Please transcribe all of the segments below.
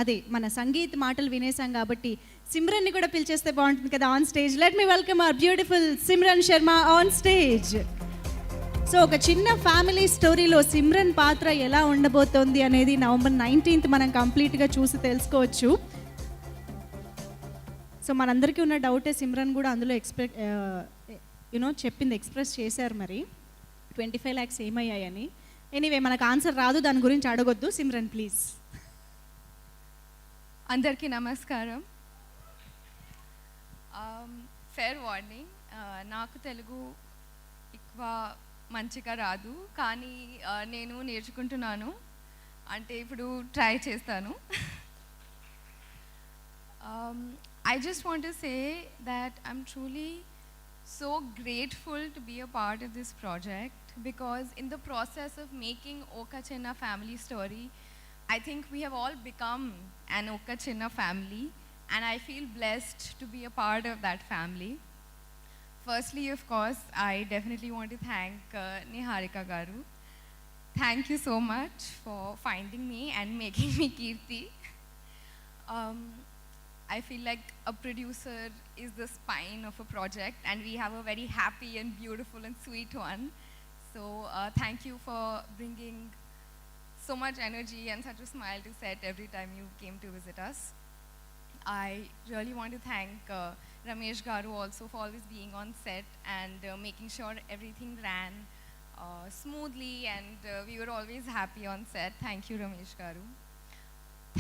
అదే మన సంగీత్ మాటలు వినేసాం కాబట్టి సిమ్రన్ని కూడా పిలిచేస్తే బాగుంటుంది కదా on stage. Let me welcome our beautiful Simran Sharma on stage. So ఒక చిన్న ఫ్యామిలీ స్టోరీలో సిమ్రన్ పాత్ర ఎలా ఉండబోతోంది అనేది November 19th మనం కంప్లీట్గా చూసి తెలుసుకోవచ్చు. సో మనందరికీ ఉన్న డౌటే సిమ్రన్ కూడా అందులో చెప్పింది, ఎక్స్ప్రెస్ చేశారు. మరి 25 lakhs ఏమయ్యాయని. ఎనీవే మనకు ఆన్సర్ రాదు, దాని గురించి అడగొద్దు. సిమ్రన్ ప్లీజ్. అందరికీ నమస్కారం. ఫేర్ వార్నింగ్, నాకు తెలుగు ఎక్కువ మంచిగా రాదు, కానీ నేను నేర్చుకుంటున్నాను. అంటే ఇప్పుడు ట్రై చేస్తాను. I just want to say that I'm truly so grateful to be a part of this project, because in the process of making Oka Chinna family story, I think we have all become an Oka Chinna family, and I feel blessed to be a part of that family. Firstly, of course, I definitely want to thank Niharika Garu. Thank you so much for finding me and making me Kirti. I feel like a producer is the spine of a project, and we have a very happy and beautiful and sweet one. So thank you for bringing so much energy and such a smile to set every time you came to visit us. I really want to thank Ramesh Garu also for always being on set and making sure everything ran smoothly, and we were always happy on set. Thank you, Ramesh Garu.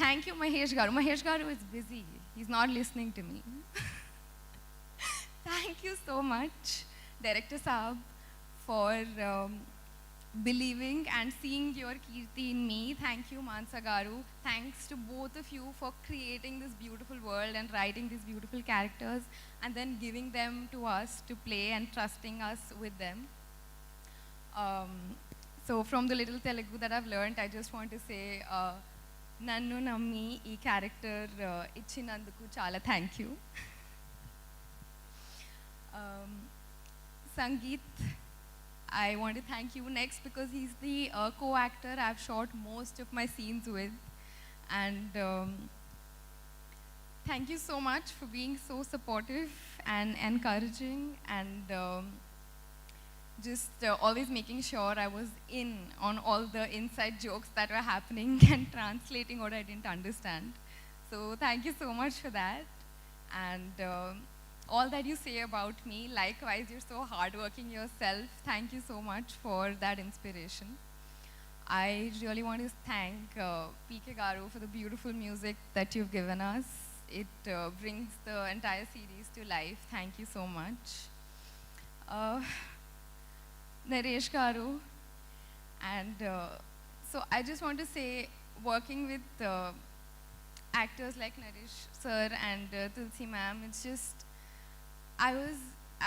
Thank you, Mahesh Garu. Mahesh Garu is busy. He's not listening to me. Thank you so much, Director Saab, for believing and seeing your Kirti in me. Thank you, Mansa Garu. Thanks to both of you for creating this beautiful world and writing these beautiful characters and then giving them to us to play and trusting us with them. So from the little Telugu that I've learned, I just want to say, నన్ను నమ్మి ఈ character ఇచ్చినందుకు చాలా thank you. Sangeet, I want to thank you next, because he's the co-actor I've shot most of my scenes with, and thank you so much for being so supportive and encouraging, and just always making sure I was in on all the inside jokes that were happening and translating what I didn't understand. So thank you so much for that. And all that you say about me, likewise, you're so hardworking yourself. Thank you so much for that inspiration. I really want to thank P.K. Garu for the beautiful music that you've given us. It brings the entire series to life. Thank you so much. Naresh Garu, and so I just want to say, working with actors like Naresh sir and Tulsi ma'am, it's just, I was,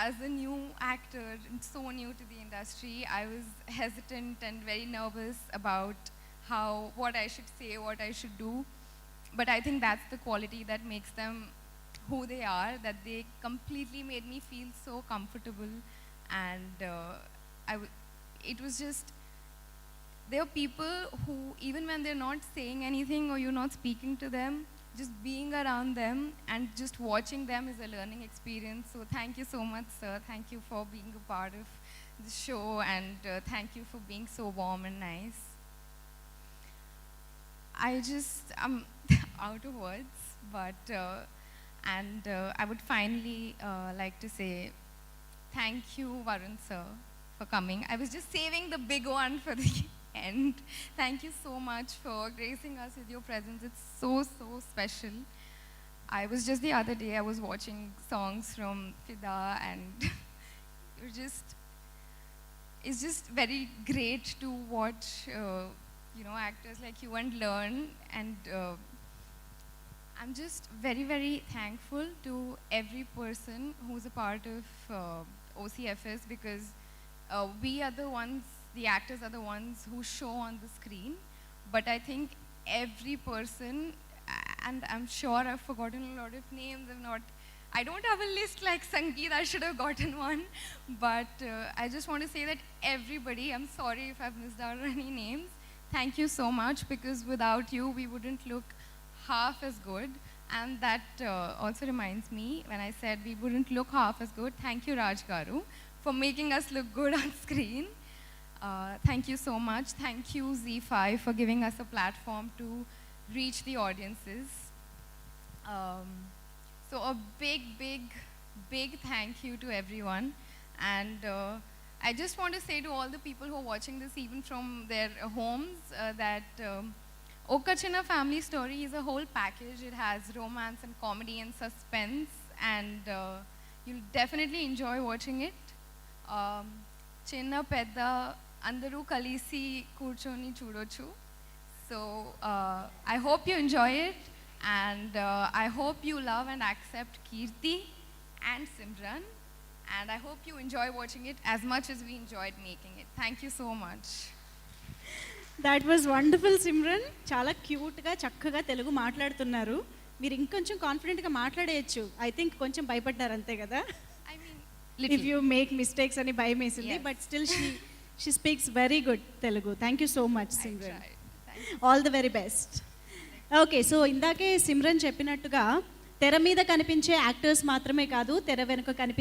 as a new actor, so new to the industry, I was hesitant and very nervous about what I should say, what I should do, but I think that's the quality that makes them who they are, that they completely made me feel so comfortable, and it was just, there are people who, even when they're not saying anything or you're not speaking to them, just being around them and just watching them is a learning experience. So thank you so much, sir. Thank you for being a part of the show, and thank you for being so warm and nice. I'm out of words, but I would finally like to say thank you, Varun sir, for coming. I was just saving the big one for the end. Thank you so much for gracing us with your presence. It's so, so special. I was just the other day, I was watching songs from Fida, and it's just very great to watch, actors like you and learn. And I'm just very, very thankful to every person who's a part of OCFS, because we are the ones, the actors are the ones who show on the screen, but I think every person, and I'm sure I've forgotten a lot of names, I don't have a list like Sangeet, I should have gotten one, but I just want to say that everybody, I'm sorry if I've missed out on any names, thank you so much, because without you, we wouldn't look half as good. And that also reminds me, when I said we wouldn't look half as good, thank you, Raj Garu, for making us look good on screen. Thank you so much. Thank you, Z5, for giving us a platform to reach the audiences. So a big thank you to everyone. And I just want to say to all the people who are watching this, even from their homes, that Oka Chinna Family Story is a whole package. It has romance and comedy and suspense, and you'll definitely enjoy watching it. Chinna Pedda Andaru Kalisi Kurchoni Chudochu. So I hope you enjoy it, and I hope you love and accept Kirti and Simran, and I hope you enjoy watching it as much as we enjoyed making it. Thank you so much. That was wonderful Simran. చాలా క్యూట్గా చక్కగా తెలుగు మాట్లాడుతున్నారు. మీరు ఇంకొంచెం కాన్ఫిడెంట్గా మాట్లాడేయచ్చు. I think కొంచెం భయపడ్డారు అంతే కదా, I mean, if you make mistakes అని భయం వేసింది. Yes. But still she speaks very good Telugu. Thank you so much I Simran. tried. Thank you. All the very best. Okay, so ఇందాకే సిమ్రన్ చెప్పినట్టుగా తెర మీద కనిపించే యాక్టర్స్ మాత్రమే కాదు, తెర వెనుక కనిపించే